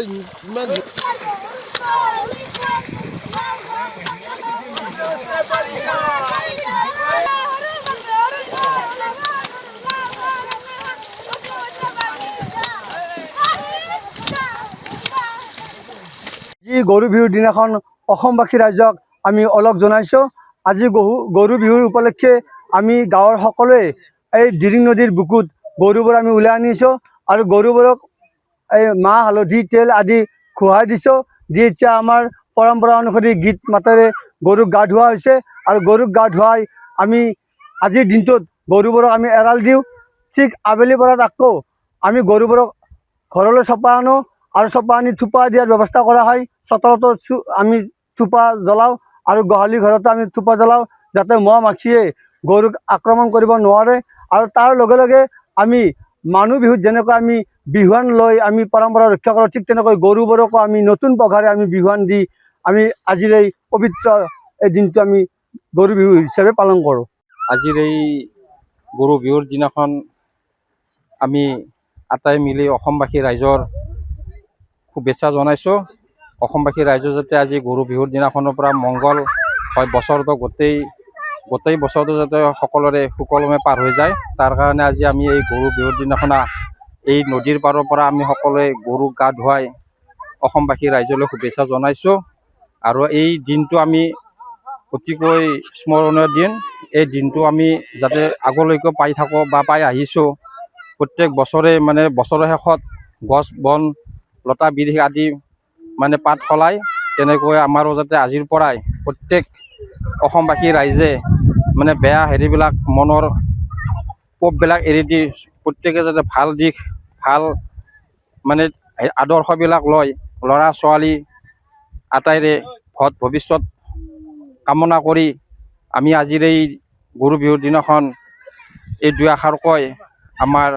ইমান আজি গৰু বিহুৰ দিনাখন অসমবাসী ৰাইজক আমি অলপ জনাইছোঁ। আজি গৰু বিহুৰ উপলক্ষে আমি গাঁৱৰ সকলোৱে এই দিৰিং নদীৰ বুকুত গৰুবোৰ আমি ওলাই আনিছোঁ আৰু গৰুবোৰক এই মাহ হালধি তেল আদি খুৱাই দিছোঁ। দি এতিয়া আমাৰ পৰম্পৰা অনুসৰি গীত মাতেৰে গৰুক গা ধোৱা হৈছে আৰু গৰুক গা ধুৱাই আমি আজিৰ দিনটোত গৰুবোৰক আমি এৰাল দিওঁ। ঠিক আবেলি পৰত আকৌ আমি গৰুবোৰক ঘৰলৈ চপা আনো আৰু চপা আনি থোপা দিয়াৰ ব্যৱস্থা কৰা হয়। চোতালতো আমি থোপা জ্বলাওঁ আৰু গোহালি ঘৰতো আমি থোপা জ্বলাওঁ যাতে মহ মাখিয়ে গৰুক আক্ৰমণ কৰিব নোৱাৰে। আৰু তাৰ লগে লগে আমি মানুহ বিহুত যেনেকৈ আমি বিহুৱান লৈ আমি পৰম্পৰা ৰক্ষা কৰোঁ, ঠিক তেনেকৈ গৰুবোৰকো আমি নতুন পঘাৰে আমি বিহুৱান দি আমি আজিৰ এই পবিত্ৰ এই দিনটো আমি গৰু বিহু হিচাপে পালন কৰোঁ। আজিৰ এই গৰু বিহুৰ দিনাখন আমি আটাই মিলি অসমবাসী ৰাইজৰ শুভেচ্ছা জনাইছোঁ। অসমবাসী ৰাইজৰ যাতে আজি গৰু বিহুৰ দিনাখনৰ পৰা মংগল হয়, বছৰটো গোটেই বছৰটো যাতে সকলোৰে সুকলমে পাৰ হৈ যায়, তাৰ কাৰণে আজি আমি এই গৰু বিহুৰ দিনাখন এই নদীৰ পাৰৰ পৰা আমি সকলোৱে গৰুক গা ধুৱাই অসমবাসী ৰাইজলৈ শুভেচ্ছা জনাইছোঁ। আৰু এই দিনটো আমি অতিকৈ স্মৰণীয় দিন। এই দিনটো আমি যাতে আগলৈকে পাই থাকোঁ বা পাই আহিছোঁ। প্ৰত্যেক বছৰে মানে বছৰৰ শেষত গছ বন লতা বিৰিখ আদি মানে পাত সলায়, তেনেকৈ আমাৰো যাতে আজিৰ পৰাই প্ৰত্যেক অসমবাসী ৰাইজে মানে বেয়া হেৰিবিলাক মনৰ কোপবিলাক এৰি দি প্ৰত্যেকে যাতে ভাল দিশ ভাল মানে আদৰ্শবিলাক লয়, ল'ৰা ছোৱালী আটাইৰে ভৱিষ্যত কামনা কৰি আমি আজিৰ এই গৰু বিহুৰ দিনাখন এই দুই আষাৰ কৈ আমাৰ